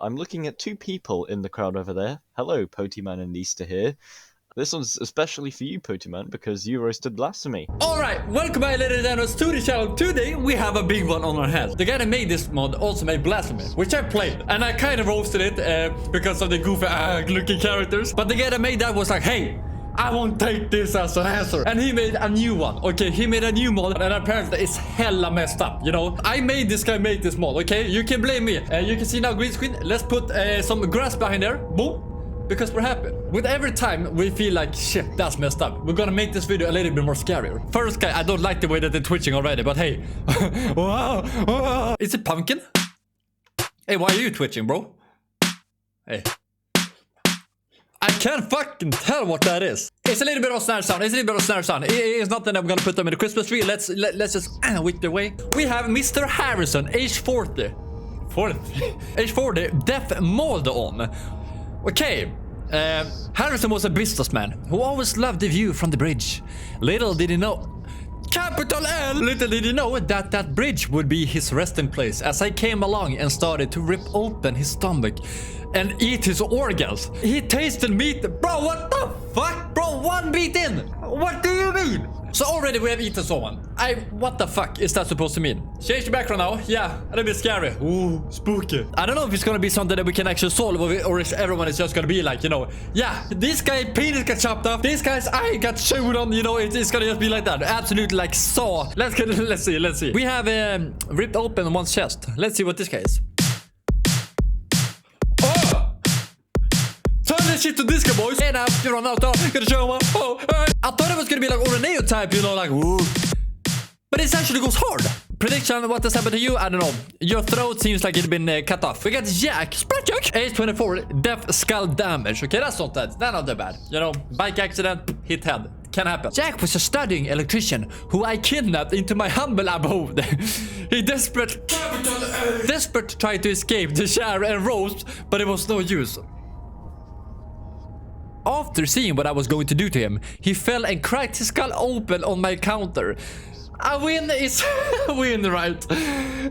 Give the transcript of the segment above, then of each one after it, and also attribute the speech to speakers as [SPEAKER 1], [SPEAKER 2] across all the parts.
[SPEAKER 1] I'm looking at two people in the crowd over there. Hello, Potiman and Easter here. This one's especially for you, Potiman, because you roasted blasphemy.
[SPEAKER 2] Alright, welcome back, ladies and gentlemen, to the channel. Today we have a big one on our hands. The guy that made this mod also made Blasphemy, which I played. And I kind of roasted it because of the goofy looking characters. But the guy that made that was like, hey, I won't take this as an answer. And he made a new one. Okay, he made a new mod, and apparently it's hella messed up, you know. I made this guy make this mod, okay? You can blame me. You can see now green screen. Let's put some grass behind there. Boom. Because we're happy. With every time we feel like, shit, that's messed up, we're gonna make this video a little bit more scarier. First guy, I don't like the way that they're twitching already, but hey. Wow, wow. Is it pumpkin? Hey, why are you twitching, bro? Hey. I can't fucking tell what that is. It's a little bit of snare sound. It's not that I'm gonna put them in the Christmas tree. Let's just with the way. We have Mr. Harrison, age 40. Age 40, deaf mold on. Okay, Harrison was a businessman who always loved the view from the bridge. Little did he know, capital L, little did he know that bridge would be his resting place as I came along and started to rip open his stomach and eat his organs. He tasted meat. Bro, what the fuck? Bro, one beat in. What do you mean? So already we have eaten someone. What the fuck is that supposed to mean? Change the background now. Yeah, a little bit scary. Ooh, spooky. I don't know if it's gonna be something that we can actually solve, or if everyone is just gonna be like, you know, yeah, this guy penis got chopped off, this guy's eye got chewed on, you know, it's gonna just be like that. Absolutely like saw. Let's see. We have ripped open one's chest. Let's see what this guy is. Turn this shit to disco, boys. Hey now, you're on out. Gonna show one. Oh, hey. I thought it was gonna be like Oreneo type, you know, like woo. But it actually goes hard. Prediction, what has happened to you? I don't know. Your throat seems like it's been cut off. We got Jack, Sprat Jack, age 24, deaf skull damage. Okay, that's not that. That's not that bad. You know, bike accident, hit head. Can happen. Jack was a studying electrician who I kidnapped into my humble abode. He desperate tried to escape the shower and roast, but it was no use. After seeing what I was going to do to him, he fell and cracked his skull open on my counter. A win is a win, right?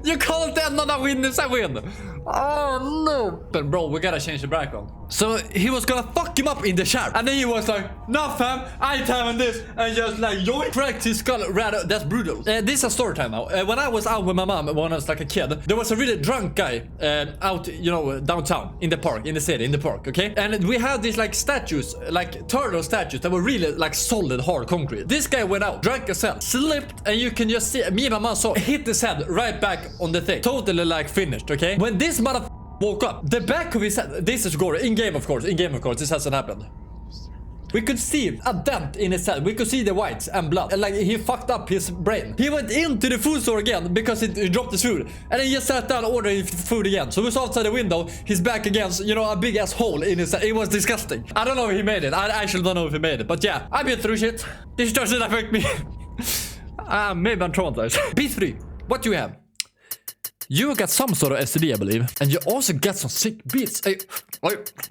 [SPEAKER 2] You can't end on a win is a win. Oh no. But bro, we gotta change the background. So he was gonna fuck him up in the shower. And then he was like, no fam, I ain't having this. And just like, yoink, cracked his skull. Rather, that's brutal. This is a story time now. When I was out with my mom when I was like a kid, there was a really drunk guy out, you know, downtown, in the park, in the city, in the park, okay? And we had these like statues, like turtle statues that were really like solid, hard concrete. This guy went out, drank a cell, slipped, and you can just see, me and my mom saw, hit his head right back on the thing. Totally like finished, okay? When this motherfucker woke up, the back of his head, this is Gory, in game of course, this hasn't happened. We could see a dent in his head, we could see the whites and blood, and like he fucked up his brain. He went into the food store again because he dropped his food, and then he just sat down ordering food again. So we saw outside the window, his back against, you know, a big ass hole in his head. It was disgusting. I don't know if he made it, I actually don't know if he made it, but yeah, I've been through shit. This doesn't affect me. Maybe I'm traumatized. B3, what do you have? You got some sort of STD, I believe. And you also got some sick beats. Hey,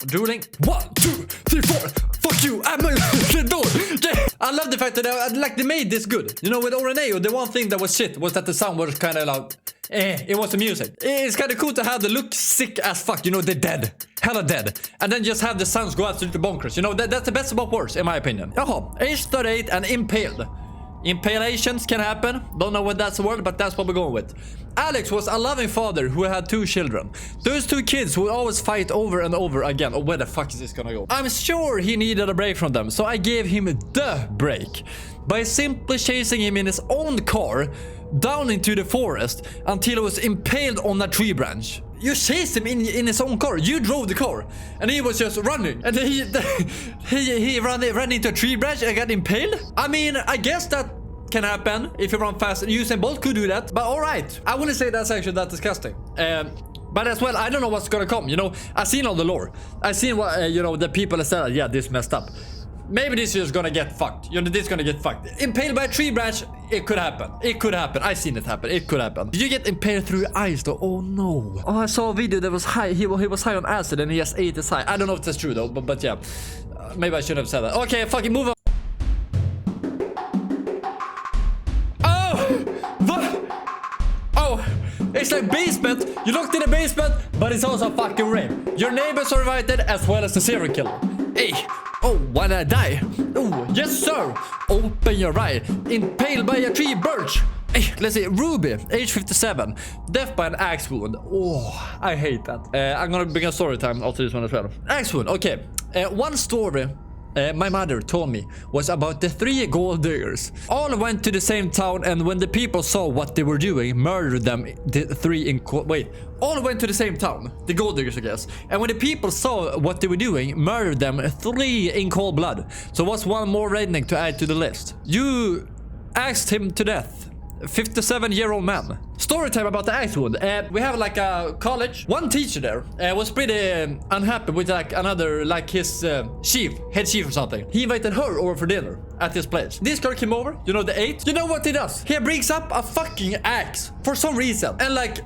[SPEAKER 2] drooling. 1, 2, 3, 4. Fuck you, I'm the door. Yeah. I love the fact that like they made this good. You know, with Oreneo, the one thing that was shit was that the sound was kind of like, it was the music. It's kind of cool to have the look sick as fuck. You know, they're dead. Hella dead. And then just have the sounds go absolutely bonkers. You know, that's the best of both worlds, in my opinion. Jaha, age 38 and impaled. Impalations can happen. Don't know what that's the word, but that's what we're going with. Alex was a loving father who had 2 children. Those 2 kids would always fight over and over again. Oh, where the fuck is this gonna go? I'm sure he needed a break from them, so I gave him the break by simply chasing him in his own car down into the forest until he was impaled on a tree branch. You chased him in his own car. You drove the car, and he was just running. And he ran into a tree branch and got impaled. I mean, I guess that can happen if you run fast. Usain Bolt could do that, but all right. I wouldn't say that's actually that disgusting. But as well, I don't know what's gonna come. You know, I've seen all the lore. I've seen what you know, the people that said, yeah, this messed up. Maybe this is gonna get fucked. You know, this is gonna get fucked. Impaled by a tree branch, it could happen. It could happen. I've seen it happen. It could happen. Did you get impaled through your eyes though? Oh no. Oh, I saw a video that was high. He was high on acid and he just ate his eye. I don't know if that's true though, but yeah. Maybe I shouldn't have said that. Okay, fucking move on. Oh! What? Oh! It's It's like basement. You looked in the basement, but it's also a fucking rape. Your neighbors are invited as well as the serial killer. Hey, oh, when I die? Oh, yes sir. Open your eye. Impaled by a tree birch. Hey, let's see. Ruby, age 57. Death by an axe wound. Oh, I hate that. I'm gonna bring a story time after this one as well. Axe wound, okay. One story my mother told me was about the 3 gold diggers. All went to the same town, and when the people saw what they were doing, murdered them. The 3 in all went to the same town, the gold diggers, I guess. And when the people saw what they were doing, murdered them 3 in cold blood. So what's one more redneck to add to the list? You axed him to death. 57-year-old man. Story time about the axe wound. We have like a college. One teacher there was pretty unhappy with like another, like his head chief or something. He invited her over for dinner at his place. This girl came over, you know, the 8th. You know what he does? He brings up a fucking axe for some reason. And like,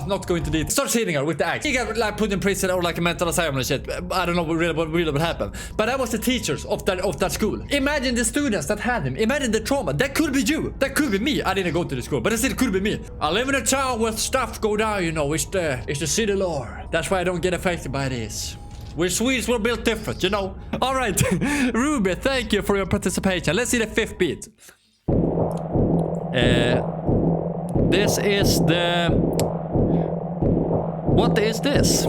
[SPEAKER 2] not going to detail. Starts hitting her with the axe. He got like put in prison or like a mental asylum and shit. I don't know what really happened. But that was the teachers of that school. Imagine the students that had him. Imagine the trauma. That could be you. That could be me. I didn't go to the school, but it still could be me. I live in a town where stuff go down, you know. It's the city law. That's why I don't get affected by this. We're Swedes, we're built different, you know. All right, Ruby, thank you for your participation. Let's see the 5th beat. This is the... What is this?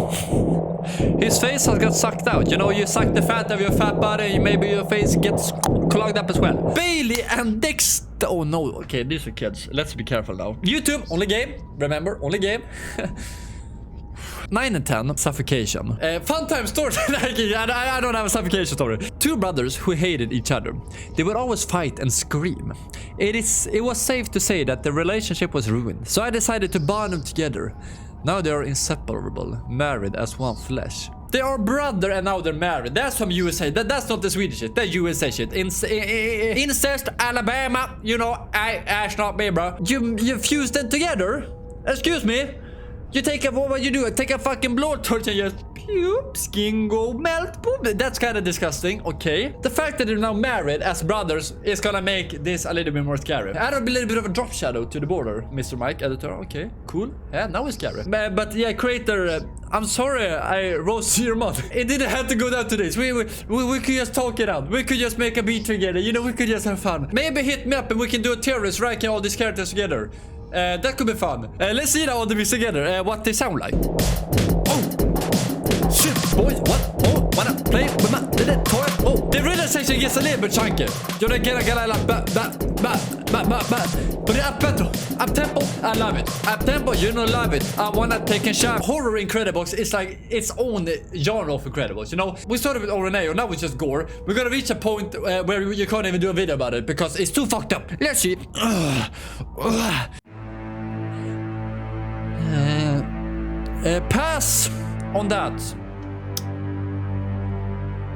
[SPEAKER 2] His face has got sucked out. You know, you suck the fat of your fat body, maybe your face gets clogged up as well. Bailey and Dexter. Oh no, okay, these are kids. Let's be careful now. YouTube, only game. Remember, only game. 9 and 10, suffocation. Fun time story. I don't have a suffocation story. 2 brothers who hated each other. They would always fight and scream. It was safe to say that the relationship was ruined. So I decided to bond them together. Now they are inseparable, married as one flesh. They are brother and now they're married. That's from USA. That's not the Swedish shit. That's USA shit. Incest, Alabama. You know, that's not me, bro. You fuse them together? Excuse me? You take a, what you do? Take a fucking blowtorch and just poop, skin go melt. Boom. That's kind of disgusting. Okay. The fact that they're now married as brothers is gonna make this a little bit more scary. Add a little bit of a drop shadow to the border, Mr. Mike, editor. Okay, cool. Yeah, now it's scary. But yeah, creator, I'm sorry I roasted your mod. It didn't have to go down to this. We could just talk it out. We could just make a beat together. You know, we could just have fun. Maybe hit me up and we can do a terrorist ranking all these characters together. That could be fun. Let's see now all the beats together. What they sound like. Oh, shit, boys. What? Oh, wanna play with my little toy? Oh, the rhythm section gets a little bit chunky. You're gonna like but the up tempo, I love it. Up tempo, you don't love it. I wanna take a shot. Horror Incredibox is like its own genre of Incredibox. You know, we started with Oreneo, now it's just gore. We're gonna reach a point where you can't even do a video about it because it's too fucked up. Let's see. Pass on that.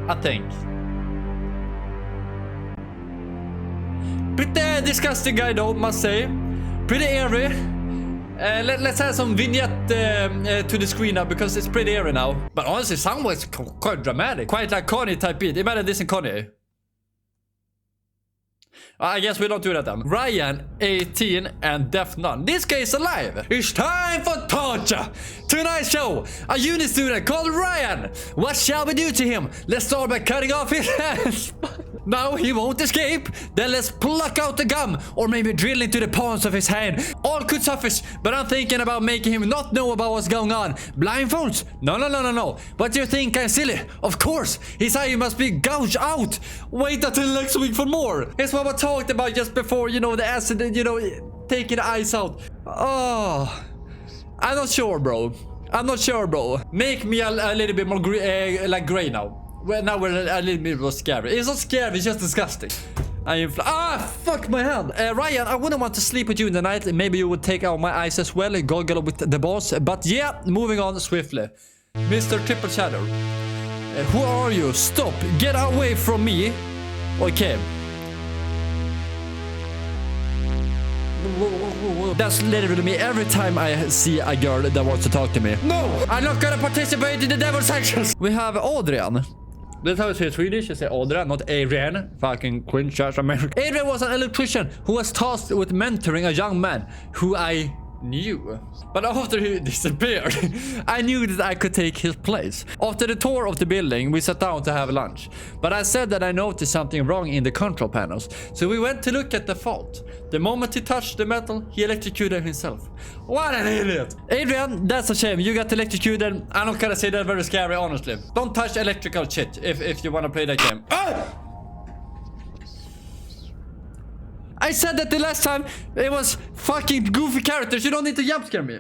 [SPEAKER 2] I think. Pretty disgusting guy though, must say. Pretty eerie. Let's add some vignette to the screen now because it's pretty eerie now. But honestly, sound was quite dramatic. Quite like Kanye type beat. Imagine this in Kanye. I guess we don't do that then. Ryan, 18, and Deaf None. This guy is alive. It's time for torture. Tonight's show, a uni student called Ryan. What shall we do to him? Let's start by cutting off his hands. Now he won't escape. Then let's pluck out the gum or maybe drill into the palms of his hand. All could suffice, but I'm thinking about making him not know about what's going on. Blindfolds? No. What do you think? I'm silly? Of course. His eye must be gouged out. Wait until next week for more. It's what I talked about just before, you know, the acid, you know, taking the eyes out. Oh, I'm not sure, bro. Make me a little bit more like gray now. Well, now we're a little bit more scary. It's not scary, it's just disgusting. Fuck my hand. Ryan, I wouldn't want to sleep with you in the night. Maybe you would take out my eyes as well and goggle with the boss. But yeah, moving on swiftly. Mr. Triple Shadow. Who are you? Stop. Get away from me. Okay. That's literally me every time I see a girl that wants to talk to me. No, I'm not gonna participate in the devil's actions. We have Adrian. That's how you say Swedish. You say Adrian, not Adrian. Fucking cringe ass American. Adrian was an electrician who was tasked with mentoring a young man who I knew. But after he disappeared, I knew that I could take his place. After the tour of the building, we sat down to have lunch. But I said that I noticed something wrong in the control panels. So we went to look at the fault. The moment he touched the metal, he electrocuted himself. What an idiot! Adrian, that's a shame. You got electrocuted. I'm not gonna say that very scary, honestly. Don't touch electrical shit if you wanna play that game. Ah! I said that the last time. It was fucking goofy characters. You don't need to jump scare me.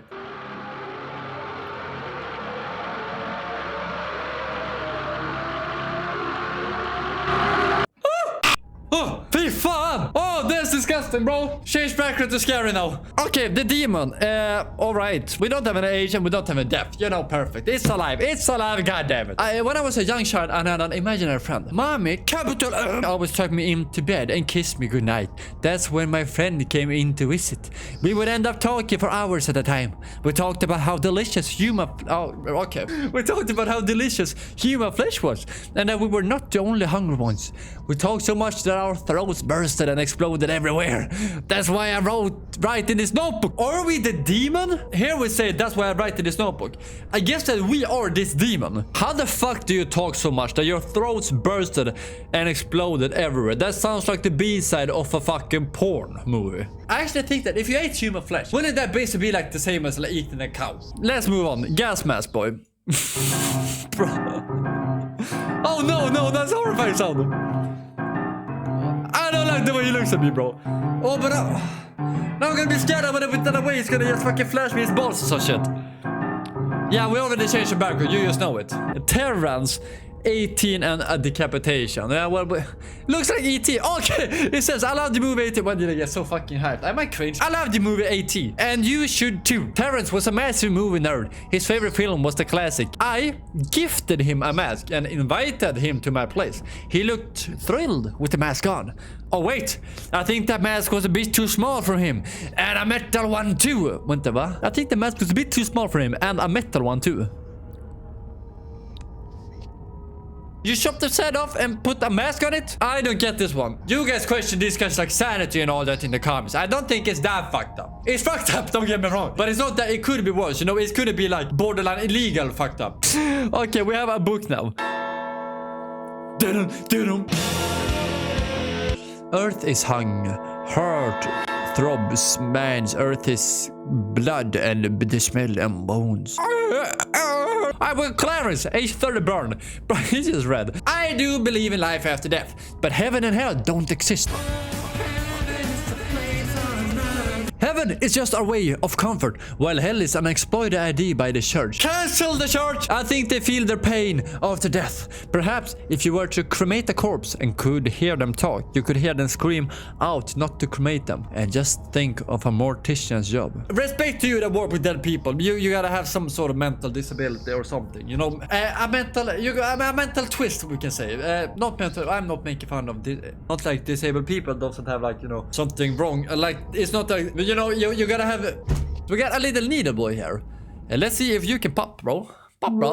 [SPEAKER 2] Oh, fy fan! Oh, that's disgusting, bro. Change background to scary now. Okay, the demon. Alright. We don't have an age and we don't have a depth. You know, perfect. It's alive. It's alive, goddammit. When I was a young child, I had an imaginary friend. Mommy, capital always took me into bed and kissed me goodnight. That's when my friend came in to visit. We would end up talking for hours at a time. We talked about how delicious human... Oh, okay. We talked about how delicious human flesh was. And that we were not the only hungry ones. We talked so much that our throats bursted and exploded everywhere. That's why I write in this notebook. Are we the demon? Here we say that's why I write in this notebook. I guess that we are this demon. How the fuck do you talk so much that your throats bursted and exploded everywhere? That sounds like the B-side of a fucking porn movie. I actually think that if you ate human flesh, wouldn't that basically be like the same as like eating a cow? Let's move on. Gas mask boy. Bro. Oh no, that's horrifying sound. I don't like the way he looks at me, bro. Oh, but now I'm gonna be scared of it that way. He's gonna just fucking flash me his balls or some shit. Yeah, we already changed the background. You just know it. Terrans, 18 and a decapitation. Yeah, well, looks like E.T. Okay, it says I love the movie E.T. When did I get so fucking hyped? I might cringe. I love the movie E.T. And you should too. Terrence was a massive movie nerd. His favorite film was the classic. I gifted him a mask and invited him to my place. He looked thrilled with the mask on. Oh wait, I think that mask was a bit too small for him. And a metal one too. Vänta va? I think the mask was a bit too small for him and a metal one too. You chopped his head off and put a mask on it? I don't get this one. You guys question these guys like sanity and all that in the comments. I don't think it's that fucked up. It's fucked up, don't get me wrong. But it's not that. It could be worse. You know, it could be like borderline illegal fucked up. Okay, we have a book now. Earth is hung. Heart throbs. Man's earth is blood and the smell and bones. I will Clarence, age 30 burn. But he just read. I do believe in life after death, but heaven and hell don't exist. Heaven is just our way of comfort, while hell is an exploited idea by the church. Cancel the church! I think they feel their pain after death. Perhaps if you were to cremate a corpse and could hear them talk, you could hear them scream out not to cremate them, and just think of a mortician's job. Respect to you that work with dead people. You gotta have some sort of mental disability or something, you know. A mental twist, we can say. Not mental. I'm not making fun of not like disabled people doesn't have like, you know, something wrong. Like it's not like, you know, you gotta have. We got a little needle boy here. Let's see if you can pop, bro. Pop, bro.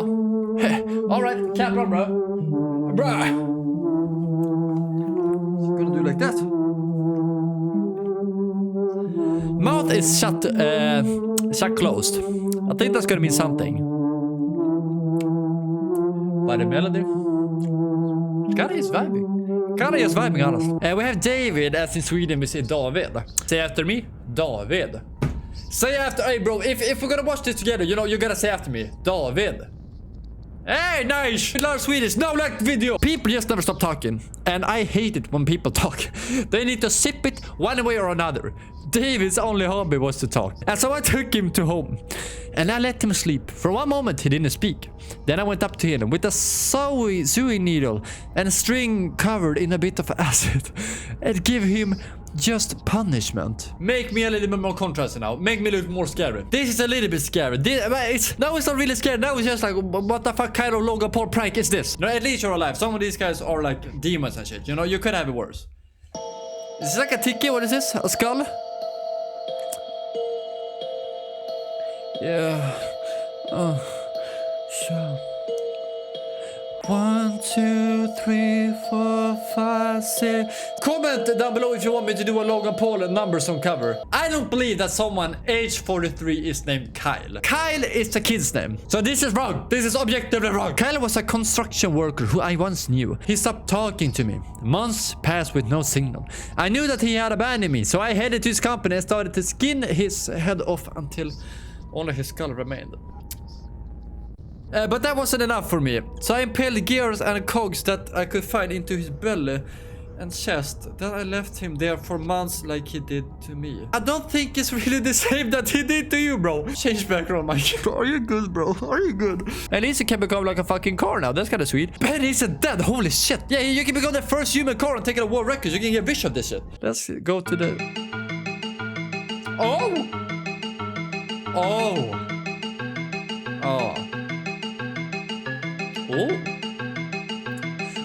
[SPEAKER 2] All right, can't run, bro. Bruh. Gonna do like that. Mouth is shut closed. I think that's gonna mean something. By the melody. Gotta is vibing. Gotta is vibing, honestly. We have David, as in Sweden we say David. Say after me, David. Say after, hey bro, if we're gonna watch this together, you know, you gotta say after me, David. Hey, nice! We love Swedish. Now like the video. People just never stop talking. And I hate it when people talk. They need to sip it one way or another. David's only hobby was to talk. And so I took him to home. And I let him sleep. For one moment he didn't speak. Then I went up to him with a sewing needle and a string covered in a bit of acid. And give him just punishment. Make me a little bit more contrasting now. Make me look more scary. This is a little bit scary. Now it's not really scary. Now it's just like, what the fuck kind of Logan Paul prank is this? No, at least you're alive. Some of these guys are like demons and shit. You know, you could have it worse. Is this like a tiki? What is this? A skull? Yeah. Oh. Sure. 1, 2, 3, 4, 5, 6. Comment down below if you want me to do a Logan Paul and numbers on cover. I don't believe that someone age 43 is named Kyle. Kyle is the kid's name. So this is wrong. This is objectively wrong. Kyle was a construction worker who I once knew. He stopped talking to me. Months passed with no signal. I knew that he had abandoned me, so I headed to his company and started to skin his head off until only his skull remained. But that wasn't enough for me, so I impaled gears and cogs that I could find into his belly and chest. Then I left him there for months like he did to me. I don't think it's really the same that he did to you, bro. Change background, Mike. Are you good, bro? Are you good? At least you can become like a fucking car now. That's kind of sweet. Ben isn't dead. Holy shit. Yeah, you can become the first human car and take it a world record. You can get vision of this shit. Let's go to the... Oh! Oh! Oh. Oh.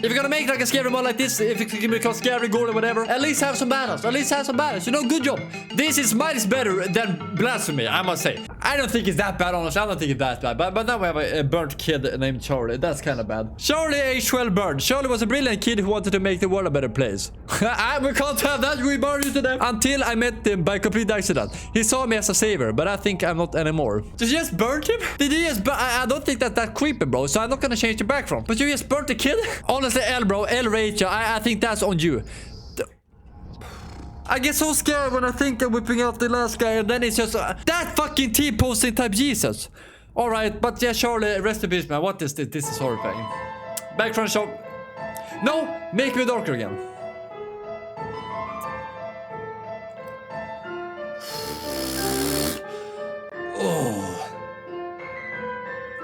[SPEAKER 2] If you're gonna make like a scary mod like this, if you can become scary, gory, whatever, at least have some balance. At least have some balance. You know, good job. This is miles better than Blasphemy, I must say. I don't think it's that bad, honestly. I don't think it's that bad. But now we have a burnt kid named Charlie. That's kind of bad. Charlie age 12 burned. Charlie was a brilliant kid who wanted to make the world a better place. We can't have that. We burned you to death. Until I met him by complete accident. He saw me as a savior, but I think I'm not anymore. Did you just burn him? Did you just I don't think that's that creepy, bro. So I'm not gonna change the background. But you just burnt the kid? Honestly, L, bro. L, Rachel. I think that's on you. I get so scared when I think I'm whipping out the last guy, and then it's just that fucking T-posting type Jesus. Alright, but yeah, Charlie, rest in peace, man. What is this? This is horrifying. Background shot. No! Make me darker again. Oh.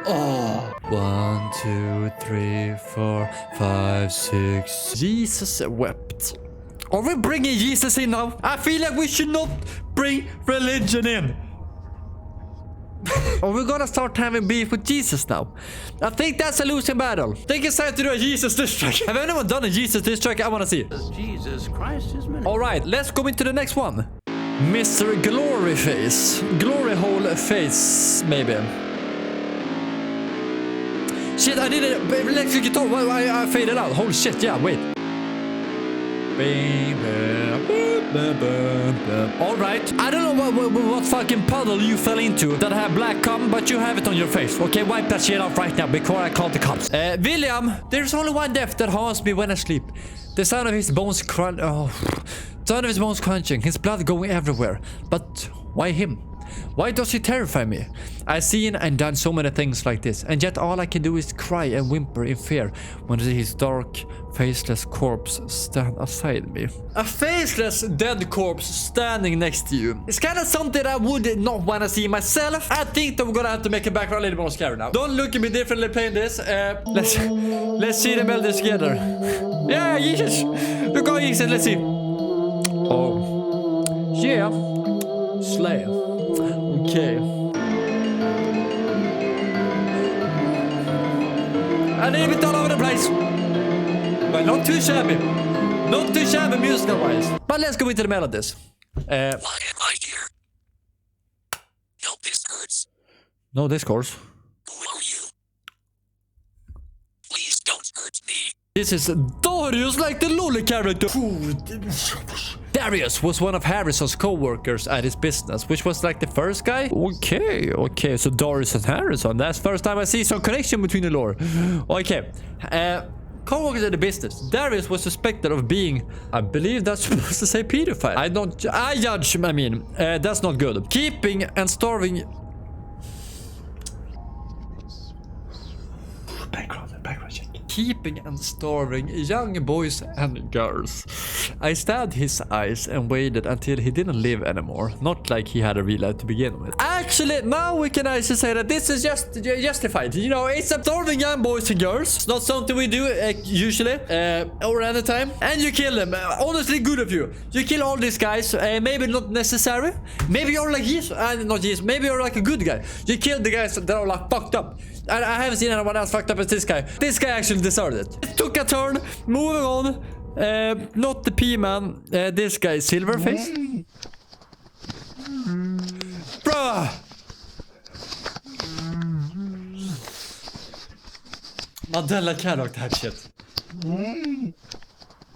[SPEAKER 2] Oh. 1, 2, 3, 4, 5, 6. Jesus wept. Are we bringing Jesus in now? I feel like we should not bring religion in. Are we gonna start having beef with Jesus now? I think that's a losing battle. I think it's time to do a Jesus diss track. Have anyone done a Jesus diss track? I wanna see.
[SPEAKER 3] Jesus Christ is minute.
[SPEAKER 2] Alright, let's go into the next one. Mr. Glory Face. Glory hole face, maybe. Shit, I did an electric guitar. I faded out. Holy shit, yeah, wait. Alright, I don't know what fucking puddle you fell into that had black cum, but you have it on your face. Okay, wipe that shit off right now before I call the cops. William, there's only one death that haunts me when I sleep. The sound of his bones crunching, his blood going everywhere. But why him? Why does he terrify me? I've seen and done so many things like this, and yet all I can do is cry and whimper in fear when I see his dark, faceless corpse stand aside me. A faceless, dead corpse standing next to you. It's kind of something I would not want to see myself. I think that we're gonna have to make a background a little more scary now. Don't look at me differently playing this. Let's see them meld together. Yeah, Jesus. Look how Jesus, let's see. Oh. Yeah. Slay. Okay. And a bit all over the place. But not too shabby. Not too shabby musical wise. But let's go into the melodies.
[SPEAKER 3] Lion, my dear. Help, this hurts.
[SPEAKER 2] No discourse.
[SPEAKER 3] Who are you? Please don't hurt me.
[SPEAKER 2] This is Darius, like the lolly character. Darius was one of Harrison's co-workers at his business, which was like the first guy. Okay, so Darius and Harrison. That's the first time I see some connection between the lore. Okay, co-workers at the business. Darius was suspected of being, I believe that's supposed to say pedophile. That's not good. Keeping and starving. Background check. Keeping and starving young boys and girls. I stabbed his eyes and waited until he didn't live anymore. Not like he had a real life to begin with. Actually, now we can actually say that this is just justified. You know, it's starving young boys and girls. It's not something we do usually or any time. And you kill them. Honestly, good of you. You kill all these guys. Maybe not necessary. Maybe you're like Jesus. Not Jesus. Maybe you're like a good guy. You kill the guys that are like fucked up. And I haven't seen anyone else fucked up as this guy. This guy actually deserved it. It took a turn. Moving on. Not the P-man. This guy, Silverface. Bruh. Mandela can look that shit.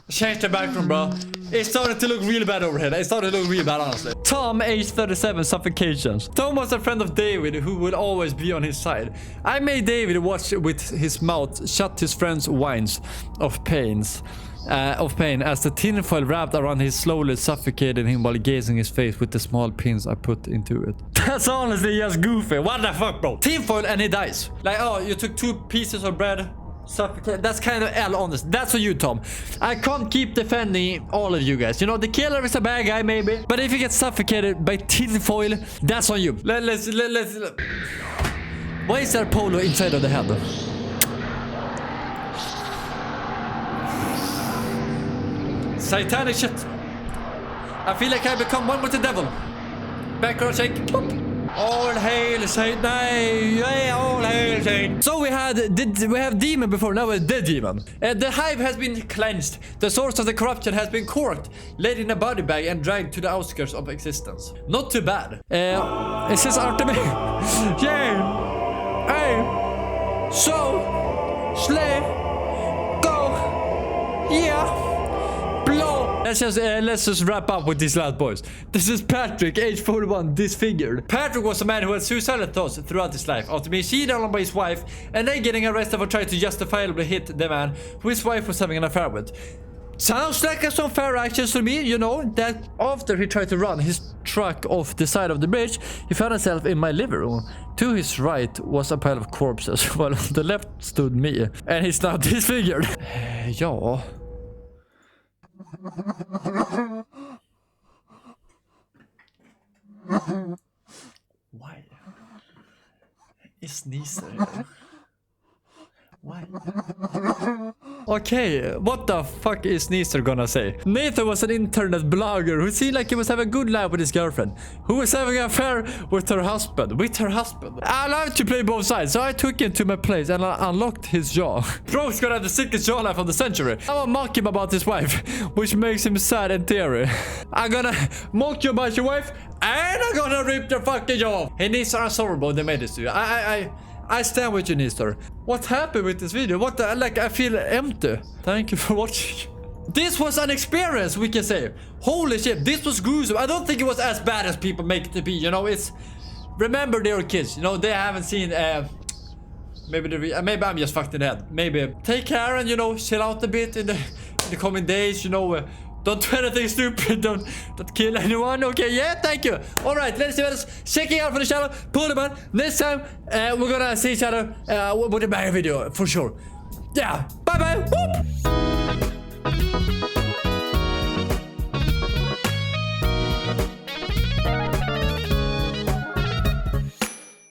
[SPEAKER 2] Change the background, bro. It started to look real bad over here. It started to look real bad, honestly. Tom, age 37, suffocations. Tom was a friend of David who would always be on his side. I made David watch with his mouth shut his friend's whines of pain as the tinfoil wrapped around his slowly suffocated him while gazing his face with the small pins I put into it. That's honestly just goofy. What the fuck, bro? Tinfoil and he dies. Like, oh, you took 2 pieces of bread. Suffocate. That's kind of honest. That's for you, Tom. I can't keep defending all of you guys. You know, the killer is a bad guy, maybe. But if you get suffocated by tinfoil, that's on you. Let's. Why is there polo inside of the head? Satanic shit. I feel like I become one with the devil. Background shake. Boop. All hail Satan. Yeah, all hail Satan. So we have demon before, now we're the demon. The hive has been cleansed. The source of the corruption has been corked, laid in a body bag and dragged to the outskirts of existence. Not too bad. It says Artemis. Yeah. Hey. So. Slay. Go. Yeah. Blow. Let's just wrap up with these last boys. This is Patrick, age 41, disfigured. Patrick was a man who had suicidal thoughts throughout his life after being cheated on by his wife and then getting arrested for trying to justifiably hit the man who his wife was having an affair with. Sounds like some fair actions to me, you know, that after he tried to run his truck off the side of the bridge, he found himself in my living room. To his right was a pile of corpses, while on the left stood me, and he's now disfigured. Ja. Why? Is Neeser here? Why? Okay, what the fuck is Neeser gonna say? Nathan was an internet blogger who seemed like he was having a good life with his girlfriend, who was having an affair with her husband. I love to play both sides, so I took him to my place and I unlocked his jaw. Bro's gonna have the sickest jawline of the century. I'm gonna mock him about his wife, which makes him sad and teary. I'm gonna mock you about your wife, and I'm gonna rip your fucking jaw. Hey, Neeser, I'm sorry, bro. They made this to you. I stand with you, Neeser. What happened with this video? What the, like, I feel empty. Thank you for watching. This was an experience, we can say. Holy shit, this was gruesome. I don't think it was as bad as people make it to be. You know, it's... Remember they were kids. You know, they haven't seen... maybe I'm just fucked in the head. Maybe take care and, you know, chill out a bit in the coming days. You know, don't do anything stupid. Don't kill anyone. Okay, yeah, thank you. Alright, ladies and gentlemen, checking out for the channel. Potiman. Next time, we're gonna see each other with a better video, for sure. Yeah, bye-bye. Whoop.